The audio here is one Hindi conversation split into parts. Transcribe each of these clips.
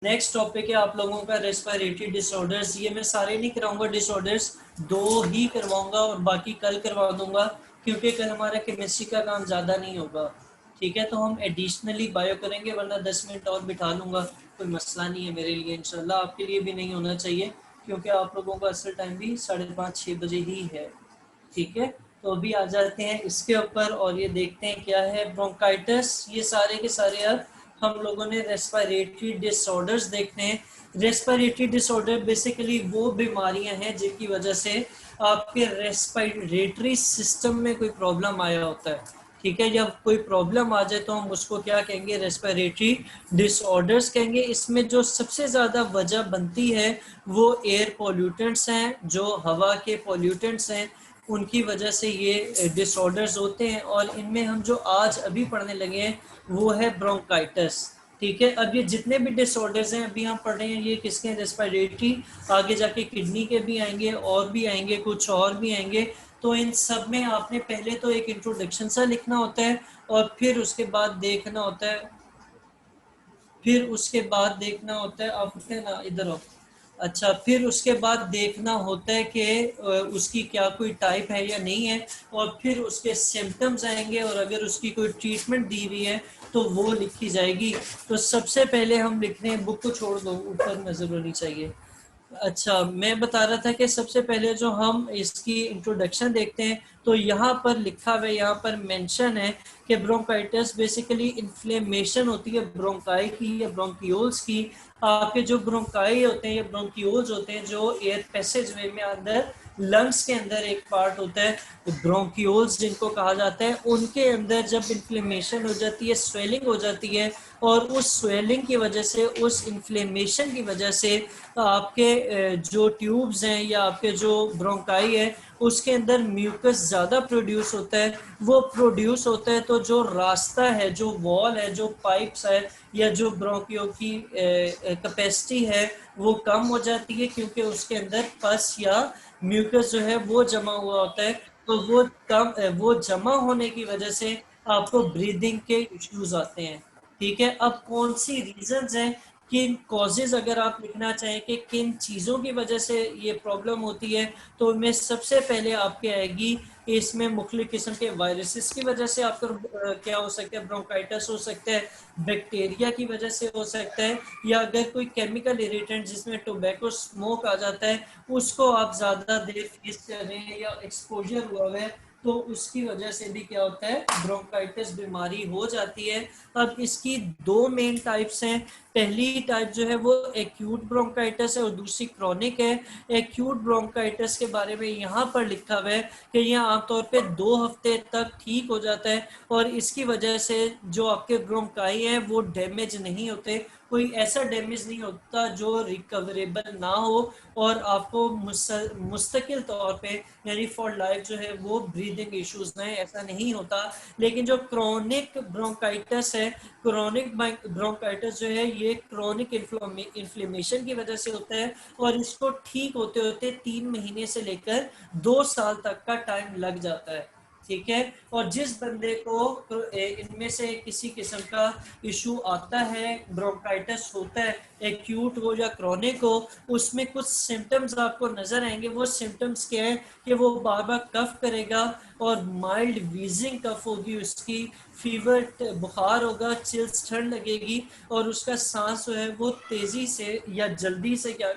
नेक्स्ट टॉपिक है आप लोगों का रेस्पिरेटरी डिसऑर्डर्स। ये मैं सारे नहीं कराऊंगा डिसऑर्डर्स, 2 ही करवाऊंगा और बाकी कल करवा दूंगा क्योंकि कल हमारा केमिस्ट्री का काम ज़्यादा नहीं होगा। ठीक है, तो हम एडिशनली बायो करेंगे, वरना 10 मिनट और बिठा लूँगा, कोई मसला नहीं है मेरे लिए। इंशाल्लाह आपके लिए भी नहीं होना चाहिए क्योंकि आप लोगों का असल टाइम भी 5:30-6 बजे ही है। ठीक है, तो अभी आ जाते हैं इसके ऊपर और ये देखते हैं क्या है ब्रोंकाइटिस। ये सारे के सारे अब हम लोगों ने रेस्पिरेटरी डिसऑर्डर्स देखते हैं। रेस्पिरेटरी डिसऑर्डर बेसिकली वो बीमारियां हैं जिनकी वजह से आपके रेस्पिरेटरी सिस्टम में कोई प्रॉब्लम आया होता है। ठीक है, जब कोई प्रॉब्लम आ जाए तो हम उसको क्या कहेंगे, रेस्पिरेटरी डिसऑर्डर्स कहेंगे। इसमें जो सबसे ज़्यादा वजह बनती है वो एयर पोल्यूटेंट्स हैं, जो हवा के पोल्यूटेंट्स हैं, उनकी वजह से ये डिसऑर्डर्स होते हैं। और इनमें हम जो आज अभी पढ़ने लगे हैं वो है ब्रोंकाइटिस। ठीक है, अब ये जितने भी डिसऑर्डर्स हैं अभी हम पढ़ रहे हैं ये किसके, रेस्पिरेटरी। आगे जाके किडनी के भी आएंगे और भी आएंगे, कुछ और भी आएंगे। तो इन सब में आपने पहले तो एक इंट्रोडक्शन सा लिखना होता है और फिर उसके बाद देखना होता है, आप उठे ना इधर हो। अच्छा, फिर उसके बाद देखना होता है कि उसकी क्या कोई टाइप है या नहीं है, और फिर उसके सिम्टम्स आएंगे और अगर उसकी कोई ट्रीटमेंट दी हुई है तो वो लिखी जाएगी। तो सबसे पहले हम लिख रहे हैं, बुक को छोड़ दो, ऊपर नजर होनी चाहिए। अच्छा, मैं बता रहा था कि सबसे पहले जो हम इसकी इंट्रोडक्शन देखते हैं तो यहाँ पर लिखा हुआ है, यहाँ पर मेंशन है कि ब्रोंकाइटिस बेसिकली इन्फ्लेमेशन होती है ब्रोंकाई की या ब्रोंकियोल्स की। आपके जो ब्रोंकाई होते हैं या ब्रोंकियोल्स होते हैं जो एयर पैसेज वे में अंदर लंग्स के अंदर एक पार्ट होता है, ब्रोंकियोल्स जिनको कहा जाता है, उनके अंदर जब इन्फ्लेमेशन हो जाती है, स्वेलिंग हो जाती है, और उस स्वेलिंग की वजह से, उस इन्फ्लेमेशन की वजह से आपके जो ट्यूब्स हैं या आपके जो ब्रोंकाई है उसके अंदर म्यूकस ज़्यादा प्रोड्यूस होता है। वो प्रोड्यूस होता है तो जो रास्ता है, जो वॉल है, जो पाइप्स है या जो ब्रोंकियो की कैपेसिटी है वो कम हो जाती है क्योंकि उसके अंदर पस या म्यूकस जो है वो जमा हुआ होता है। तो वो जमा होने की वजह से आपको ब्रीदिंग के इश्यूज आते हैं। ठीक है, अब कौन सी रीजंस हैं, किन कॉजेज अगर आप लिखना चाहें कि किन चीज़ों की वजह से ये प्रॉब्लम होती है, तो मैं सबसे पहले आपके आएगी इसमें मुख्तलिफ किस्म के वायरसेस की वजह से आपको क्या हो सकता है, ब्रोंकाइटिस हो सकता है, बैक्टीरिया की वजह से हो सकता है, या अगर कोई केमिकल इरिटेंट जिसमें टोबैको स्मोक आ जाता है उसको आप ज़्यादा देर फेस कर रहे हैं या एक्सपोजर हुआ है तो उसकी वजह से भी क्या होता है, ब्रोंकाइटिस बीमारी हो जाती है। अब इसकी 2 मेन टाइप्स हैं। पहली टाइप जो है वो एक्यूट ब्रोंकाइटिस है और दूसरी क्रॉनिक है। एक्यूट ब्रोंकाइटिस के बारे में यहाँ पर लिखा हुआ है कि यह आमतौर पे 2 हफ्ते तक ठीक हो जाता है और इसकी वजह से जो आपके ब्रोंकाई हैं वो डैमेज नहीं होते, कोई ऐसा डैमेज नहीं होता जो रिकवरेबल ना हो और आपको मुस्तकिल तौर पे यानी फॉर लाइफ जो है वो ब्रीदिंग इश्यूज ना है, ऐसा नहीं होता। लेकिन जो क्रोनिक ब्रोंकाइटिस है, क्रोनिक ब्रोंकाइटिस जो है ये क्रोनिक इन्फ्लेमेशन की वजह से होता है और इसको ठीक होते होते 3 महीने से लेकर 2 साल तक का टाइम लग जाता है। ठीक है, और जिस बंदे को इनमें से किसी किस्म का इशू आता है, ब्रोंकाइटिस होता है, एक्यूट हो या क्रॉनिक हो, उसमें कुछ सिम्टम्स आपको नजर आएंगे। वो सिम्टम्स क्या है कि वो बार बार कफ करेगा और माइल्ड वीजिंग कफ होगी उसकी, फीवर बुखार होगा, चिल्स ठंड लगेगी और उसका सांस जो है वो तेजी से या जल्दी से क्या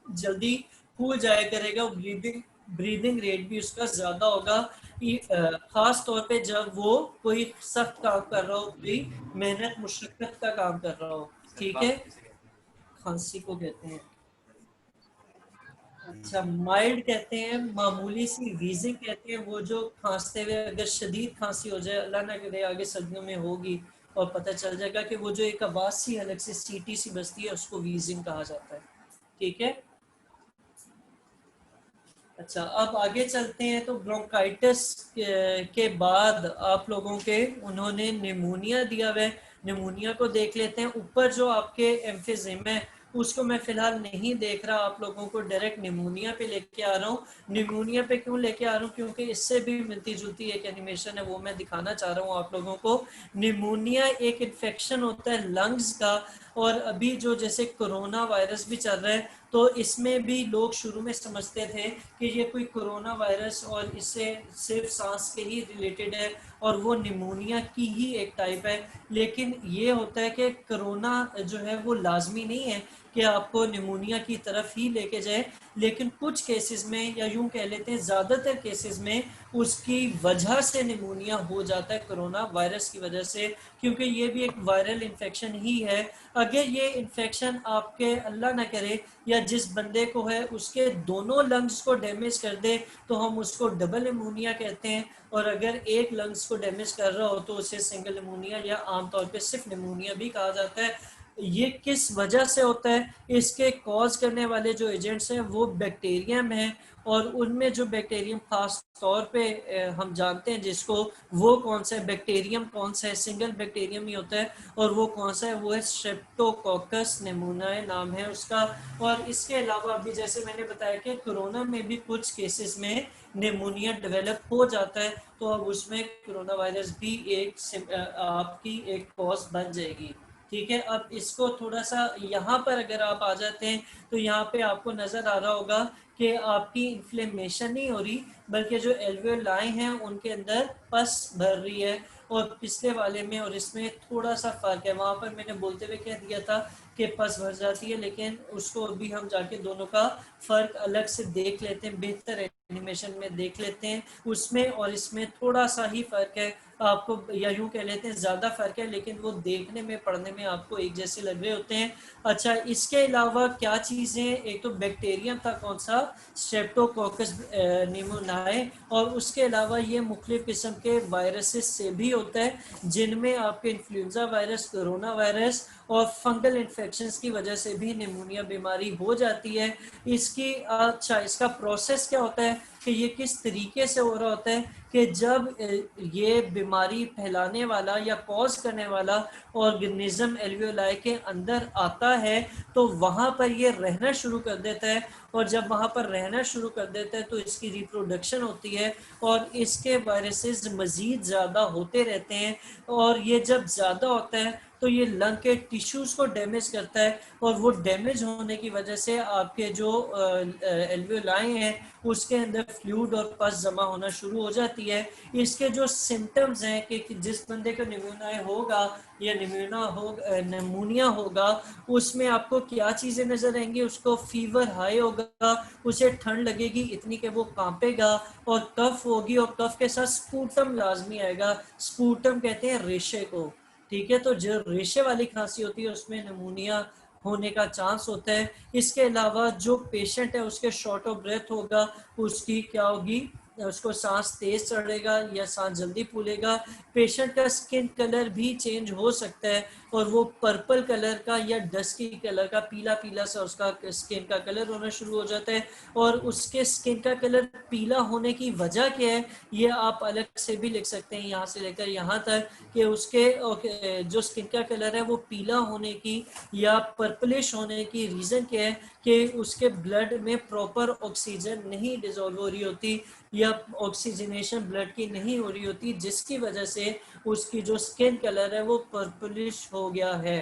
जल्दी फूल जाया करेगा। ब्रीदिंग ब्रीदिंग रेट भी उसका ज्यादा होगा, खास तौर पे जब वो कोई सख्त काम कर रहा हो, कोई मेहनत मुशक्कत का काम कर रहा हो। ठीक है, खांसी को कहते हैं, अच्छा माइल्ड कहते हैं, मामूली सी वीजिंग कहते हैं, वो जो खांसते हुए अगर शदीद खांसी हो जाए, अल्लाह ना करे आगे सर्दियों में होगी और पता चल जाएगा कि वो जो एक आवाज सी अलग से सीटी सी बजती है उसको वीजिंग कहा जाता है। ठीक है, अच्छा अब आगे चलते हैं। तो ब्रोंकाइटिस के बाद आप लोगों के उन्होंने निमोनिया दिया हुआ है, निमोनिया को देख लेते हैं। ऊपर जो आपके एम्फिजिम है उसको मैं फिलहाल नहीं देख रहा, आप लोगों को डायरेक्ट निमोनिया पे लेके आ रहा हूँ। निमोनिया पे क्यों लेके आ रहा हूँ, क्योंकि इससे भी मिलती जुलती एक एनिमेशन है वो मैं दिखाना चाह रहा हूँ आप लोगों को। निमोनिया एक इन्फेक्शन होता है लंग्स का और अभी जो जैसे कोरोना वायरस भी चल रहा है, तो इसमें भी लोग शुरू में समझते थे कि ये कोई कोरोना वायरस और इससे सिर्फ सांस के ही रिलेटेड है और वो निमोनिया की ही एक टाइप है। लेकिन ये होता है कि कोरोना जो है वो लाजमी नहीं है कि आपको निमोनिया की तरफ ही लेके जाए, लेकिन कुछ केसेस में, या यूं कह लेते हैं ज़्यादातर केसेस में, उसकी वजह से निमोनिया हो जाता है कोरोना वायरस की वजह से, क्योंकि ये भी एक वायरल इन्फेक्शन ही है। अगर ये इन्फेक्शन आपके, अल्लाह ना करे, या जिस बंदे को है उसके दोनों लंग्स को डैमेज कर दे तो हम उसको डबल निमोनिया कहते हैं, और अगर एक लंग्स को डैमेज कर रहा हो तो उसे सिंगल निमोनिया या आमतौर पे सिर्फ निमोनिया भी कहा जाता है। ये किस वजह से होता है? इसके कॉज करने वाले जो एजेंट्स हैं वो बैक्टीरियम हैं, और उनमें जो बैक्टीरियम खास तौर पे हम जानते हैं जिसको, वो कौन सा है बैक्टीरियम, कौन सा है, सिंगल बैक्टीरियम ही होता है, और वो कौन सा है, वो है स्ट्रेप्टोकोकस निमोनिया नाम है उसका। और इसके अलावा अभी जैसे मैंने बताया कि कोरोना में भी कुछ केसेस में निमोनिया डेवलप हो जाता है, तो अब उसमें कोरोना वायरस भी एक आपकी एक कॉज बन जाएगी। ठीक है, अब इसको थोड़ा सा यहाँ पर अगर आप आ जाते हैं तो यहाँ पे आपको नज़र आ रहा होगा कि आपकी इन्फ्लेमेशन नहीं हो रही, बल्कि जो एल्वेओलाई हैं उनके अंदर पस भर रही है, और पिछले वाले में और इसमें थोड़ा सा फ़र्क है। वहाँ पर मैंने बोलते हुए कह दिया था कि पस भर जाती है, लेकिन उसको अभी हम जाके दोनों का फ़र्क अलग से देख लेते हैं, बेहतर एनिमेशन में देख लेते हैं। उसमें और इसमें थोड़ा सा ही फ़र्क है आपको, या यूं कह लेते हैं ज़्यादा फ़र्क है, लेकिन वो देखने में, पढ़ने में आपको एक जैसे लग रहे होते हैं। अच्छा, इसके अलावा क्या चीज़ें, एक तो बैक्टीरियम था कौन सा, स्ट्रेप्टोकोकस निमोनियाe, और उसके अलावा ये मुख्तलिफ किस्म के वायरसेस से भी होता है, जिनमें आपके इन्फ्लुएंजा वायरस, कोरोना वायरस और फंगल इन्फेक्शंस की वजह से भी निमोनिया बीमारी हो जाती है। इसकी अच्छा, इसका प्रोसेस क्या होता है कि ये किस तरीके से हो रहा होता है कि जब ये बीमारी फैलाने वाला या कॉज करने वाला ऑर्गेनिज्म एल्वेओलाई के अंदर आता है तो वहाँ पर ये रहना शुरू कर देता है, और जब वहाँ पर रहना शुरू कर देता है तो इसकी रिप्रोडक्शन होती है, और इसके वायरसेस मज़ीद ज़्यादा होते रहते हैं, और ये जब ज़्यादा होता है तो ये लंग के टिश्यूज़ को डैमेज करता है, और वो डैमेज होने की वजह से आपके जो एल्वेओलाई हैं उसके अंदर फ्लूइड और पस जमा होना शुरू हो जाती है। इसके जो सिम्टम्स हैं कि जिस बंदे को निमोनिया होगा या निमोनिया होगा, उसमें आपको क्या चीज़ें नज़र आएंगी, उसको फीवर हाई होगा, उसे ठंड लगेगी इतनी कि वो कांपेगा, और कफ होगी, और कफ के साथ स्पूटम लाजमी आएगा। स्पूटम कहते हैं रेशे को। ठीक है, तो जो रेशे वाली खांसी होती है उसमें निमोनिया होने का चांस होता है। इसके अलावा जो पेशेंट है उसके शॉर्ट ऑफ ब्रेथ होगा, उसकी क्या होगी, उसको सांस तेज चढ़ेगा या सांस जल्दी फूलेगा। पेशेंट का स्किन कलर भी चेंज हो सकता है, और वो पर्पल कलर का या डस्की कलर का, पीला पीला सा उसका स्किन का कलर होना शुरू हो जाता है। और उसके स्किन का कलर पीला होने की वजह क्या है, ये आप अलग से भी लिख सकते हैं यहाँ से लेकर यहाँ तक, कि उसके जो स्किन का कलर है वो पीला होने की या पर्पलिश होने की रीज़न क्या है कि उसके ब्लड में प्रॉपर ऑक्सीजन नहीं डिजोल्व हो रही होती, या ऑक्सीजनेशन ब्लड की नहीं हो रही होती, जिसकी वजह से उसकी जो स्किन कलर है वो पर्पलिश हो गया है।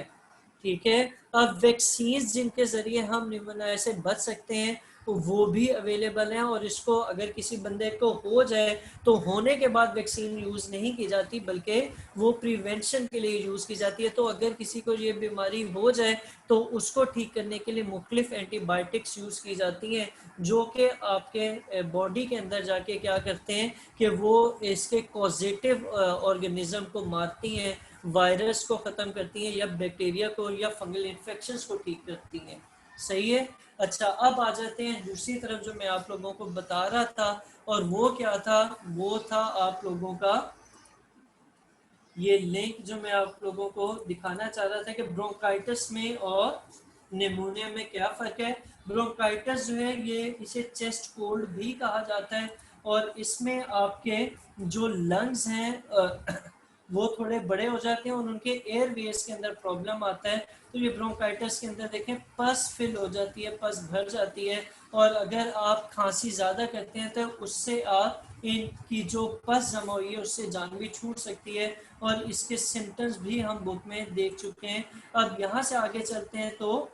ठीक है, अब वैक्सीन जिनके जरिए हम निमोनिया से बच सकते हैं वो भी अवेलेबल हैं, और इसको अगर किसी बंदे को हो जाए तो होने के बाद वैक्सीन यूज़ नहीं की जाती, बल्कि वो प्रिवेंशन के लिए यूज़ की जाती है। तो अगर किसी को ये बीमारी हो जाए तो उसको ठीक करने के लिए मुख्तलिफ एंटीबायोटिक्स यूज़ की जाती हैं, जो कि आपके बॉडी के अंदर जाके क्या करते हैं कि वो इसके कॉजेटिव ऑर्गेनिज्म को मारती हैं, वायरस को ख़त्म करती हैं, या बैक्टीरिया को या फंगल इन्फेक्शंस को ठीक करती हैं। सही है। अच्छा, अब आ जाते हैं दूसरी तरफ जो मैं आप लोगों को बता रहा था, और वो क्या था, वो था आप लोगों का ये लिंक जो मैं आप लोगों को दिखाना चाह रहा था कि ब्रोंकाइटिस में और निमोनिया में क्या फ़र्क है। ब्रोंकाइटिस जो है ये इसे चेस्ट कोल्ड भी कहा जाता है, और इसमें आपके जो लंग्स हैं वो थोड़े बड़े हो जाते हैं और उनके एयरवेज के अंदर प्रॉब्लम आता है। तो ये ब्रोंकाइटिस के अंदर देखें पस फिल हो जाती है, पस भर जाती है, और अगर आप खांसी ज़्यादा करते हैं तो उससे आप इनकी जो पस जमा हुई है उससे जान भी छूट सकती है, और इसके सिम्टम्स भी हम बुक में देख चुके हैं। अब यहाँ से आगे चलते हैं तो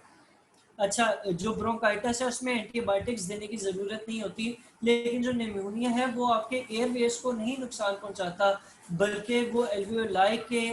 अच्छा, जो ब्रोंकाइटिस है उसमें एंटीबायोटिक्स देने की ज़रूरत नहीं होती, लेकिन जो निमोनिया है वो आपके एयरवेज को नहीं नुकसान पहुंचाता, बल्कि वो एल्वियोलाई के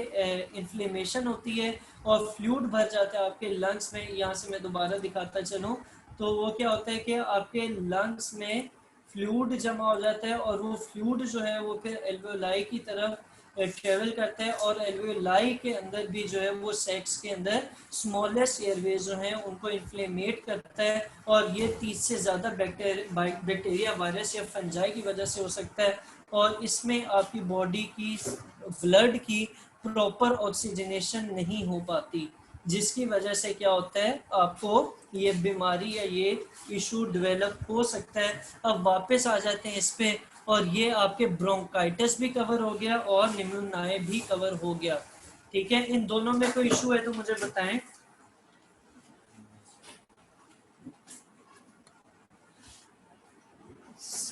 इन्फ्लेमेशन होती है और फ्लूइड भर जाता है आपके लंग्स में। यहाँ से मैं दोबारा दिखाता चलूँ तो वो क्या होता है कि आपके लंग्स में फ्लूइड जमा हो जाता है, और वो फ्लूइड जो है वो फिर एल्वियोलाई की तरफ ट्रेवल करता है, और एल्वियोलाई के अंदर भी जो है वो सेक्स के अंदर स्मॉलेस्ट एयरवेज जो हैं उनको इन्फ्लेमेट करता है, और ये 30 से ज़्यादा बैक्टीरिया, वायरस या फंजाई की वजह से हो सकता है। और इसमें आपकी बॉडी की ब्लड की प्रॉपर ऑक्सीजनेशन नहीं हो पाती, जिसकी वजह से क्या होता है आपको ये बीमारी या ये इशू डेवलप हो सकता है। अब वापस आ जाते हैं इस पे, और ये आपके ब्रोंकाइटिस भी कवर हो गया और निमोनिया भी कवर हो गया। ठीक है, इन दोनों में कोई इशू है तो मुझे बताएं।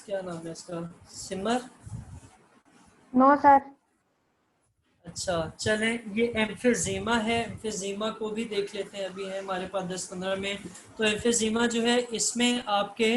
क्या नाम है इसका, सिमर? No sir. अच्छा चलें, ये एम्फिजीमा है, एम्फिजीमा को भी देख लेते हैं, अभी है हमारे पास 10-15 में। तो एम्फिजीमा जो है इसमें आपके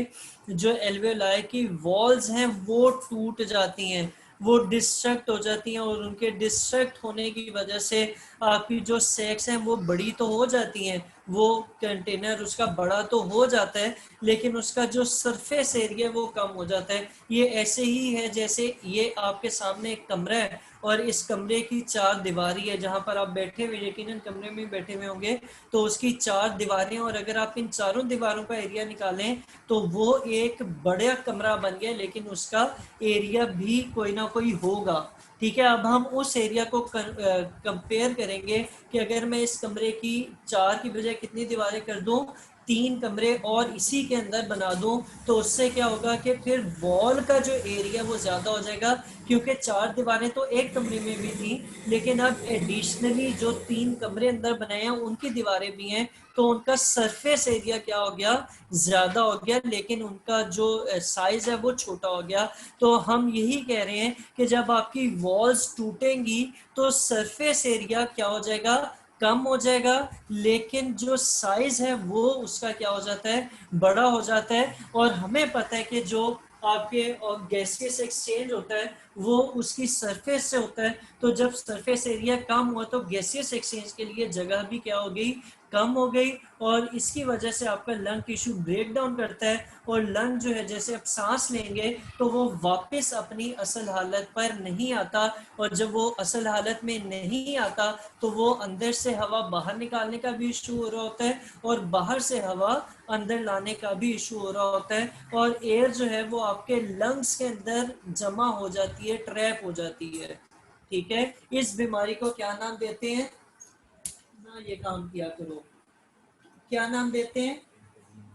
जो एल्वेओलाई की वॉल्स हैं वो टूट जाती हैं, वो डिस्ट्रक्ट हो जाती हैं, और उनके डिस्ट्रक्ट होने की वजह से आपकी जो सेक्स हैं वो बड़ी तो हो जाती हैं, वो कंटेनर उसका बड़ा तो हो जाता है, लेकिन उसका जो सरफेस एरिया वो कम हो जाता है। ये ऐसे ही है जैसे ये आपके सामने एक कमरा है और इस कमरे की 4 दीवारी है जहां पर आप बैठे हुए, यकीनन कमरे में बैठे हुए होंगे, तो उसकी 4 दीवारें, और अगर आप इन चारों दीवारों का एरिया निकालें तो वो एक बड़ा कमरा बन गया, लेकिन उसका एरिया भी कोई ना कोई होगा। ठीक है, अब हम उस एरिया को कंपेयर करेंगे कि अगर मैं इस कमरे की 4 की बजाय कितनी दीवारें कर दूं, 3 कमरे और इसी के अंदर बना दूं, तो उससे क्या होगा कि फिर वॉल का जो एरिया वो ज़्यादा हो जाएगा, क्योंकि 4 दीवारें तो एक कमरे में भी थी, लेकिन अब एडिशनली जो 3 कमरे अंदर बनाए हैं उनकी दीवारें भी हैं, तो उनका सरफेस एरिया क्या हो गया, ज़्यादा हो गया, लेकिन उनका जो साइज़ है वो छोटा हो गया। तो हम यही कह रहे हैं कि जब आपकी वॉल्स टूटेंगी तो सरफेस एरिया क्या हो जाएगा, कम हो जाएगा, लेकिन जो साइज है वो उसका क्या हो जाता है, बड़ा हो जाता है। और हमें पता है कि जो आपके गैसियस एक्सचेंज होता है वो उसकी सरफेस से होता है, तो जब सरफेस एरिया कम हुआ तो गैसियस एक्सचेंज के लिए जगह भी क्या हो गई, कम हो गई, और इसकी वजह से आपका लंग टिश्यू ब्रेक डाउन करता है, और लंग जो है जैसे आप सांस लेंगे तो वो वापस अपनी असल हालत पर नहीं आता, और जब वो असल हालत में नहीं आता तो वो अंदर से हवा बाहर निकालने का भी इशू हो रहा होता है, और बाहर से हवा अंदर लाने का भी इशू हो रहा होता है, और एयर जो है वो आपके लंग्स के अंदर जमा हो जाती है, ट्रैप हो जाती है। ठीक है, इस बीमारी को क्या नाम देते हैं ना, ये काम किया करो, क्या नाम देते हैं,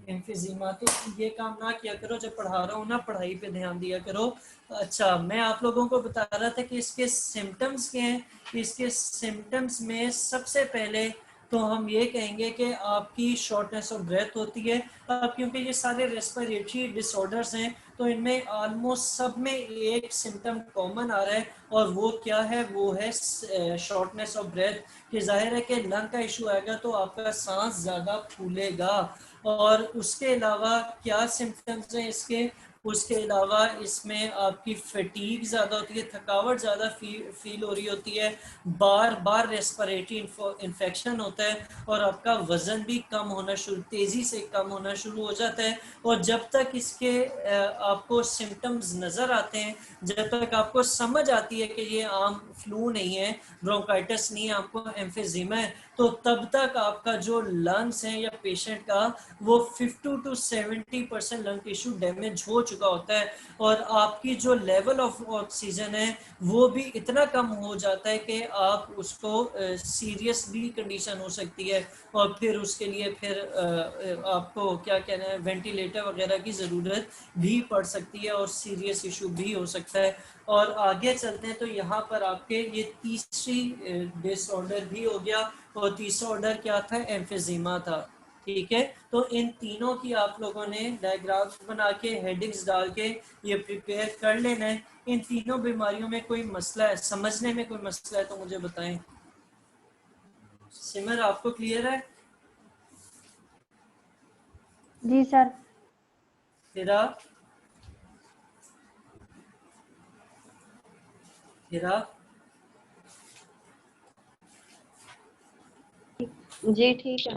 एम्फिजीमा। तो ये काम ना किया करो, जब पढ़ा रहा हूँ ना पढ़ाई पे ध्यान दिया करो। अच्छा, मैं आप लोगों को बता रहा था कि इसके सिम्टम्स क्या हैं। इसके सिम्टम्स में सबसे पहले तो हम ये कहेंगे कि आपकी शॉर्टनेस ऑफ ब्रेथ होती है। अब क्योंकि ये सारे रेस्पिरेटरी डिसऑर्डर्स हैं तो इनमें ऑलमोस्ट सब में एक सिम्टम कॉमन आ रहा है, और वो क्या है, वो है शॉर्टनेस ऑफ ब्रेथ। कि जाहिर है कि लंग का इशू आएगा तो आपका सांस ज़्यादा फूलेगा। और उसके अलावा क्या सिम्टम्स हैं इसके, उसके अलावा इसमें आपकी फटीग ज़्यादा होती है, थकावट ज़्यादा फील हो रही होती है, बार बार रेस्पिरेटरी इन्फेक्शन होता है, और आपका वज़न भी कम होना शुरू, तेज़ी से कम होना शुरू हो जाता है। और जब तक इसके आपको सिम्टम्स नज़र आते हैं, जब तक आपको समझ आती है कि ये आम फ्लू नहीं है, ब्रोंकाइटिस नहीं है, आपको एम्फिजीमा है, तो तब तक आपका जो लंग्स है या पेशेंट का वो 50 to 70% लंग टिश्यू डैमेज हो चुका होता है, और आपकी जो लेवल ऑफ ऑक्सीजन है वो भी इतना कम हो जाता है कि आप उसको सीरियस भी कंडीशन हो सकती है, और फिर उसके लिए फिर आपको क्या कहना है, वेंटिलेटर वगैरह की ज़रूरत भी पड़ सकती है और सीरियस इशू भी हो सकता है। और आगे चलते हैं तो यहाँ पर आपके ये तीसरी डिसऑर्डर भी हो गया, और तीसरा ऑर्डर क्या था, एम्फेजिमा था। ठीक है, तो इन तीनों की आप लोगों ने डायग्राफ्स बना के हेडिंग्स डाल के ये प्रिपेयर कर लेना है। इन तीनों बीमारियों में कोई मसला है, समझने में कोई मसला है तो मुझे बताएं। सिमर आपको क्लियर है? जी सर। हिरा, हिरा, जी ठीक है।